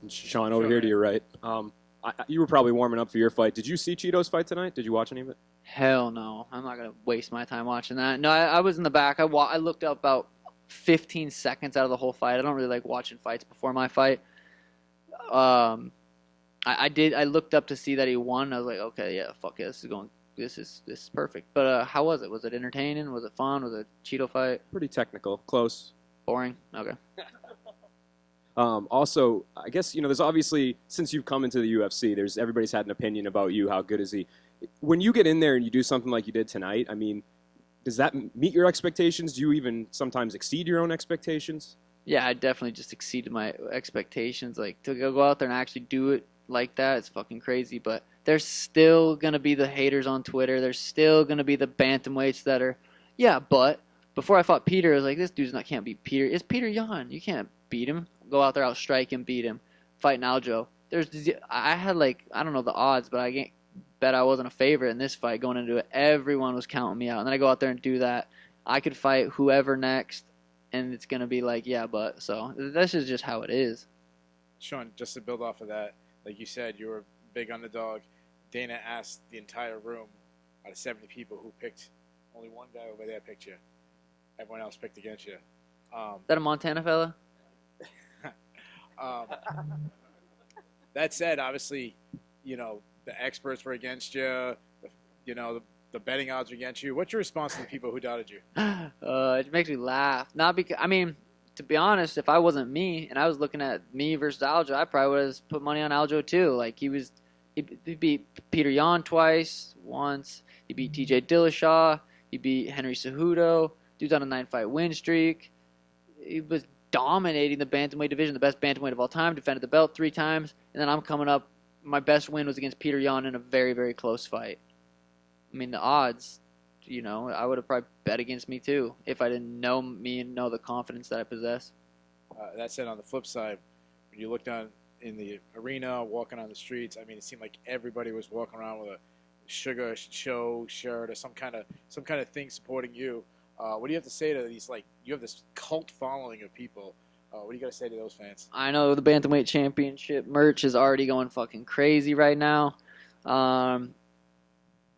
Sean, over here to your right. You were probably warming up for your fight. Did you see Cheeto's fight tonight? Did you watch any of it? Hell no. I'm not going to waste my time watching that. No, I was in the back. I looked up about 15 seconds out of the whole fight. I don't really like watching fights before my fight. I did. I looked up to see that he won. I was like, okay, yeah, fuck it. This is perfect. But how was it? Was it entertaining? Was it fun? Was it a Cheeto fight? Pretty technical. Close. Boring? Okay. Also, I guess, there's obviously, since you've come into the UFC, everybody's had an opinion about you. How good is he? When you get in there and you do something like you did tonight, I mean, does that meet your expectations? Do you even sometimes exceed your own expectations? Yeah, I definitely just exceeded my expectations. Like, to go out there and actually do it like that, it's fucking crazy. But there's still going to be the haters on Twitter. There's still going to be the bantamweights that are, yeah, but before I fought Peter, I was like, this can't beat Peter. It's Peter Yan. You can't beat him. Go out there, outstrike him, beat him. Fight Aljo. I had I don't know the odds, but I can't bet I wasn't a favorite in this fight going into it. Everyone was counting me out. And then I go out there and do that. I could fight whoever next, and it's going to be like, yeah, but. So this is just how it is. Sean, just to build off of that, like you said, you were a big underdog. Dana asked the entire room out of 70 people who picked, only one guy over there picked you. Everyone else picked against you. Is that a Montana fella? That said, obviously, the experts were against you. The betting odds were against you. What's your response to the people who doubted you? It makes me laugh. Not because to be honest, if I wasn't me and I was looking at me versus Aljo, I probably would have put money on Aljo too. Like he beat Peter Yan once. He beat T.J. Dillashaw. He beat Henry Cejudo. Dude's on a 9-fight win streak. He was dominating the bantamweight division, the best bantamweight of all time, defended the belt 3 times, and then I'm coming up. My best win was against Peter Yan in a very, very close fight. I mean, the odds, I would have probably bet against me too if I didn't know me and know the confidence that I possess. That said, on the flip side, when you looked down in the arena, walking on the streets, I mean, it seemed like everybody was walking around with a Sugar Show shirt or some kind of thing supporting you. What do you have to say to these? You have this cult following of people. What do you got to say to those fans? I know the Bantamweight Championship merch is already going fucking crazy right now.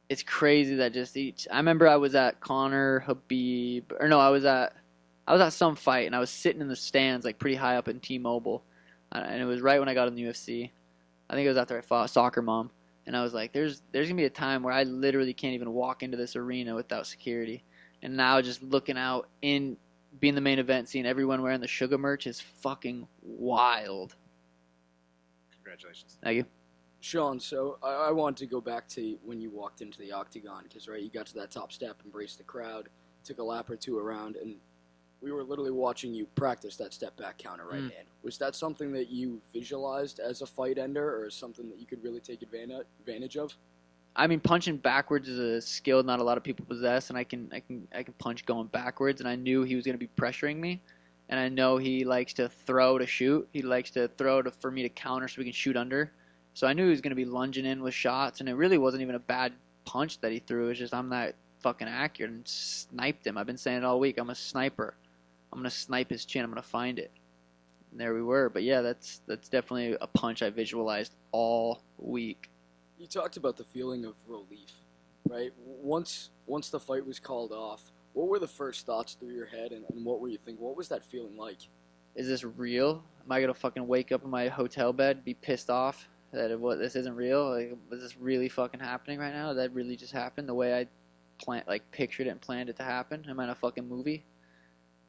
It's crazy that I remember I was at Conor Habib, or no, I was at some fight and I was sitting in the stands pretty high up in T-Mobile, and it was right when I got in the UFC. I think it was after I fought Soccer Mom, and I was like, there's gonna be a time where I literally can't even walk into this arena without security. And now just looking out in being the main event, seeing everyone wearing the Sugar merch is fucking wild. Congratulations. Thank you. Sean, so I wanted to go back to when you walked into the octagon because, right, you got to that top step, embraced the crowd, took a lap or two around, and we were literally watching you practice that step back counter right hand. Was that something that you visualized as a fight ender or something that you could really take advantage of? I mean, punching backwards is a skill not a lot of people possess, and I can punch going backwards. And I knew he was going to be pressuring me, and I know he likes to throw to shoot. He likes to throw for me to counter so we can shoot under. So I knew he was going to be lunging in with shots, and it really wasn't even a bad punch that he threw. It's just I'm not fucking accurate and sniped him. I've been saying it all week. I'm a sniper. I'm going to snipe his chin. I'm going to find it. And there we were. But yeah, that's definitely a punch I visualized all week. You talked about the feeling of relief, right? Once the fight was called off, what were the first thoughts through your head, and what were you thinking? What was that feeling like? Is this real? Am I gonna fucking wake up in my hotel bed, be pissed off that this isn't real? Was this really fucking happening right now? Did that really just happen the way I pictured it and planned it to happen? Am I in a fucking movie?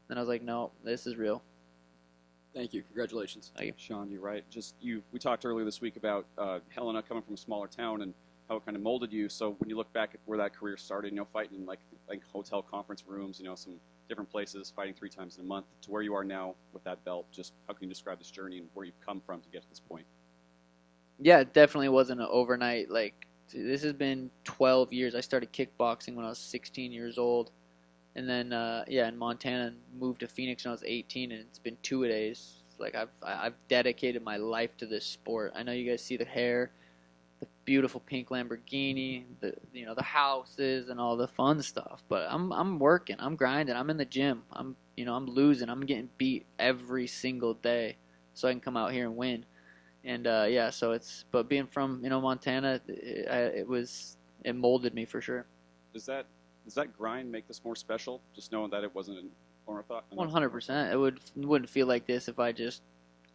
Then I was like, no, this is real. Thank you. Congratulations. Thank you. Sean, you're right. We talked earlier this week about Helena coming from a smaller town and how it kind of molded you. So when you look back at where that career started, fighting in like hotel conference rooms, some different places, fighting 3 times in a month, to where you are now with that belt, just how can you describe this journey and where you've come from to get to this point? Yeah, it definitely wasn't an overnight. This has been 12 years. I started kickboxing when I was 16 years old. And then, in Montana, moved to Phoenix when I was 18, and it's been 2-a-days. I've dedicated my life to this sport. I know you guys see the hair, the beautiful pink Lamborghini, the houses, and all the fun stuff. But I'm working, I'm grinding, I'm in the gym. I'm losing, I'm getting beat every single day, so I can come out here and win. And yeah, so but being from Montana, it molded me for sure. Does that grind make this more special? Just knowing that it wasn't an orthodox. 100%. Wouldn't feel like this if I just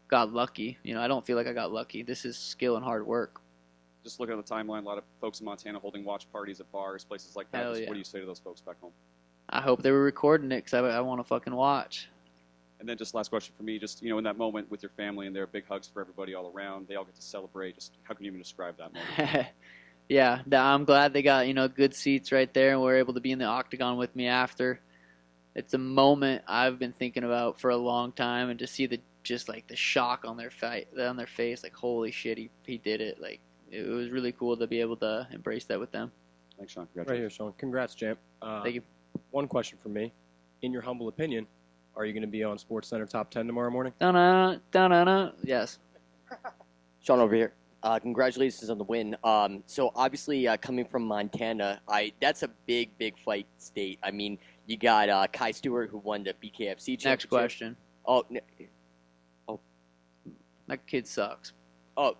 got lucky. I don't feel like I got lucky. This is skill and hard work. Just looking at the timeline, a lot of folks in Montana holding watch parties at bars, places like that. Hell Just yeah. What do you say to those folks back home? I hope they were recording it because I want to fucking watch. And then just last question for me, just in that moment with your family and there are big hugs for everybody all around, they all get to celebrate. Just how can you even describe that moment? Yeah, I'm glad they got good seats right there and were able to be in the octagon with me after. It's a moment I've been thinking about for a long time, and to see the shock on their face, like holy shit, he did it. Like it was really cool to be able to embrace that with them. Thanks, Sean. Right here, Sean. Congrats, champ. Thank you. One question for me. In your humble opinion, are you going to be on SportsCenter Top 10 tomorrow morning? Da-na. Yes. Sean over here. Congratulations on the win. So obviously, coming from Montana, that's a big fight state. I mean, you got Kai Stewart, who won the BKFC championship. Next question. Oh, That kid sucks.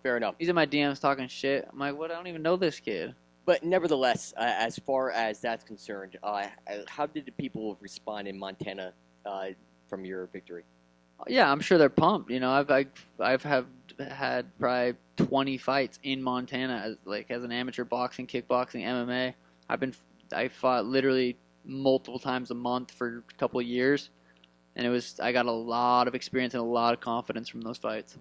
fair enough. He's in my DMs talking shit. I'm like, what? I don't even know this kid. But nevertheless, as far as that's concerned, how did the people respond in Montana from your victory? Yeah, I'm sure they're pumped. I've had probably 20 fights in Montana as an amateur boxing, kickboxing, MMA. I fought literally multiple times a month for a couple of years, and I got a lot of experience and a lot of confidence from those fights.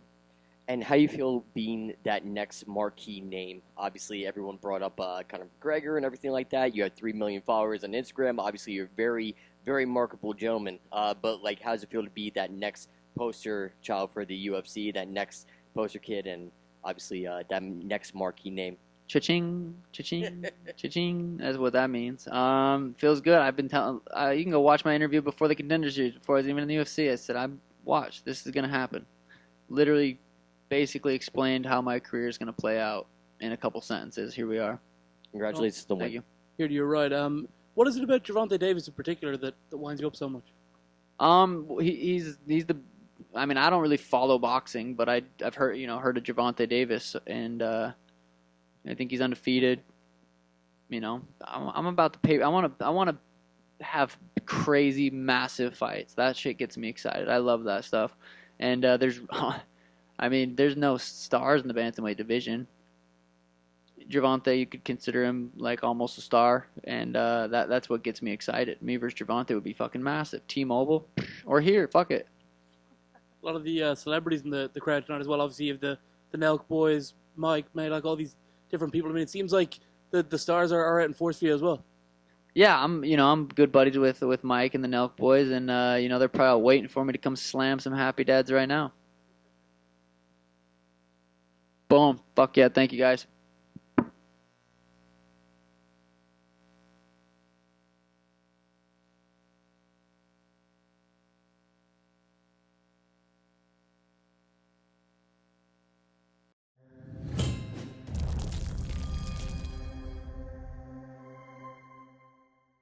And how you feel being that next marquee name? Obviously, everyone brought up Conor McGregor and everything like that. You have 3 million followers on Instagram. Obviously, you're a very, very marketable gentleman. But how does it feel to be that next poster child for the UFC, that next poster kid, and obviously that next marquee name? Cha-ching, cha-ching, cha-ching. That's what that means. Feels good. I've been telling. You can go watch my interview before the Contender Series, before I was even in the UFC. I said, watch. This is gonna happen. Literally, basically explained how my career is gonna play out in a couple sentences. Here we are. Congratulations on the Thank win. you. You're right. What is it about Gervonta Davis in particular that winds you up so much? He's the. I mean, I don't really follow boxing, but I've heard of Gervonta Davis, and I think he's undefeated. I'm about to pay. I want to have crazy, massive fights. That shit gets me excited. I love that stuff. And there's no stars in the bantamweight division. Gervonta, you could consider him like almost a star, and that's what gets me excited. Me versus Gervonta would be fucking massive. T-Mobile, or here, fuck it. A lot of the celebrities in the crowd tonight as well. Obviously, you have the Nelk boys, Mike, May, like all these different people. I mean, it seems like the stars are out in force for you as well. Yeah, I'm good buddies with Mike and the Nelk boys, and they're probably waiting for me to come slam some happy dads right now. Boom. Fuck yeah. Thank you, guys.